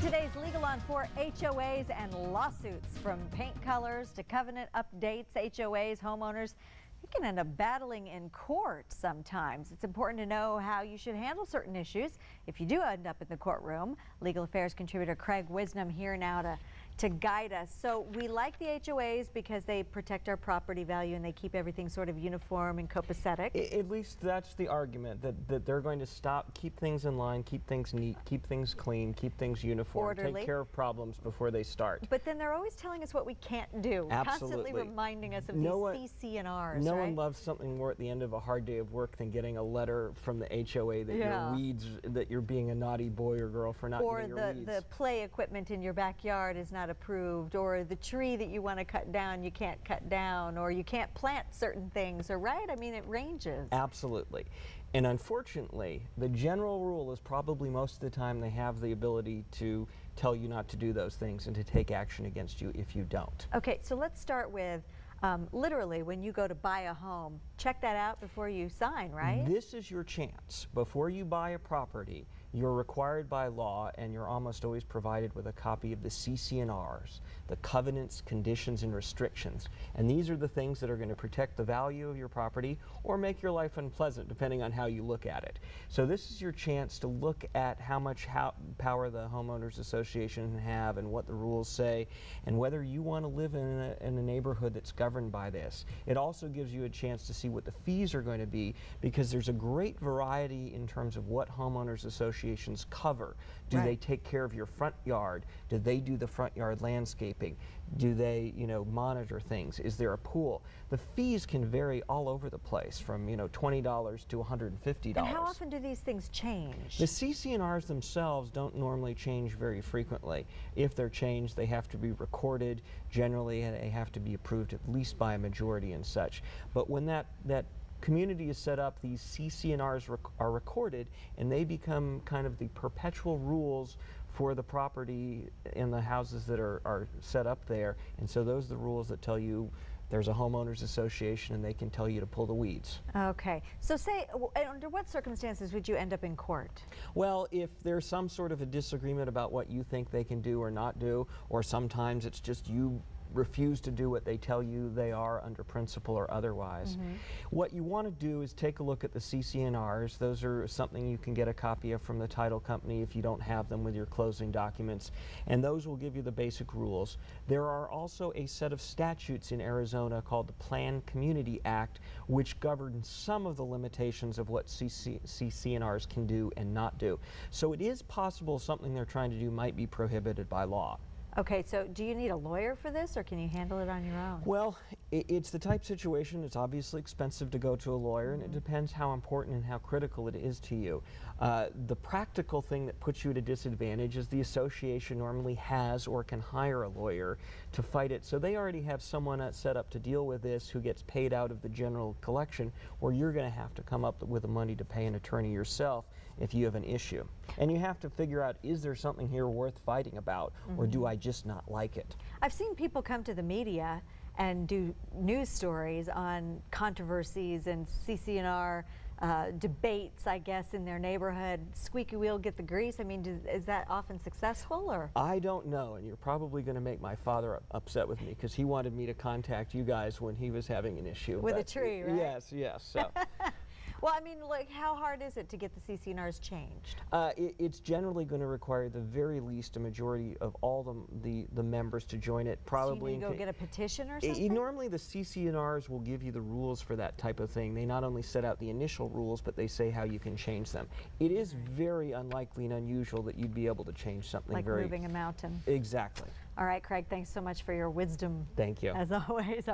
In today's Legal on 4, HOAs and lawsuits. From paint colors to covenant updates, HOAs, homeowners, you can end up battling in court sometimes. It's important to know how you should handle certain issues if you do end up in the courtroom. Legal Affairs contributor Craig Wisnom here now to guide us. So we like the HOAs because they protect our property value and they keep everything sort of uniform and copacetic. At least that's the argument, that they're going to keep things in line, keep things neat, keep things clean, keep things uniform, orderly. Take care of problems before they start. But then they're always telling us what we can't do. Absolutely. Constantly reminding us of these CC&Rs. No one loves something more at the end of a hard day of work than getting a letter from the HOA that your weeds, that you're being a naughty boy or girl for not getting your weeds. Or the play equipment in your backyard is not approved, or the tree that you want to cut down you can't cut down, or you can't plant certain things, or right? I mean, it ranges. Absolutely. And unfortunately, the general rule is probably most of the time they have the ability to tell you not to do those things and to take action against you if you don't. Okay, so let's start with literally, when you go to buy a home, check that out before you sign, right? This is your chance. Before you buy a property, you're required by law, and you're almost always provided with a copy of the CC&Rs, the covenants, conditions, and restrictions. And these are the things that are going to protect the value of your property or make your life unpleasant, depending on how you look at it. So this is your chance to look at how much power the homeowners association have and what the rules say, and whether you want to live in a neighborhood that's governed by this. It also gives you a chance to see what the fees are going to be, because there's a great variety in terms of what homeowners associations cover. Do they take care of your front yard? Do they do the front yard landscaping? Do they, monitor things? Is there a pool? The fees can vary all over the place, from, $20 to $150. And how often do these things change? The CC&Rs themselves don't normally change very frequently. If they're changed, they have to be recorded. Generally, they have to be approved at least by a majority and such. But when that community is set up, these CC&Rs are recorded, and they become kind of the perpetual rules for the property in the houses that are set up there. And so those are the rules that tell you there's a homeowners association, and they can tell you to pull the weeds. Okay. So say, under what circumstances would you end up in court? Well, if there's some sort of a disagreement about what you think they can do or not do, or sometimes it's just you refuse to do what they tell you they are under principle or otherwise. What you want to do is take a look at the CC&Rs. Those are something you can get a copy of from the title company if you don't have them with your closing documents, and those will give you the basic rules. There are also a set of statutes in Arizona called the Planned Community Act, which governs some of the limitations of what CC&Rs can do and not do. So it is possible something they're trying to do might be prohibited by law. Okay, so do you need a lawyer for this, or can you handle it on your own? Well, it's the type situation. It's obviously expensive to go to a lawyer, and it depends how important and how critical it is to you. The practical thing that puts you at a disadvantage is the association normally has or can hire a lawyer to fight it. So they already have someone set up to deal with this who gets paid out of the general collection, where you're going to have to come up with the money to pay an attorney yourself if you have an issue. And you have to figure out, is there something here worth fighting about, or do I just not like it? I've seen people come to the media and do news stories on controversies and CC&R debates, I guess, in their neighborhood. Squeaky wheel get the grease. I mean, is that often successful, or? I don't know, and you're probably going to make my father upset with me, because he wanted me to contact you guys when he was having an issue. With a tree, right? Yes, yes. So. Well, I mean, like, how hard is it to get the CC&Rs changed? It's generally going to require, the very least, a majority of all the members to join it. Probably. So you need to go get a petition or something? Normally, the CC&Rs will give you the rules for that type of thing. They not only set out the initial rules, but they say how you can change them. It is very unlikely and unusual that you'd be able to change something like moving a mountain. Exactly. All right, Craig, thanks so much for your wisdom. Thank you. As always.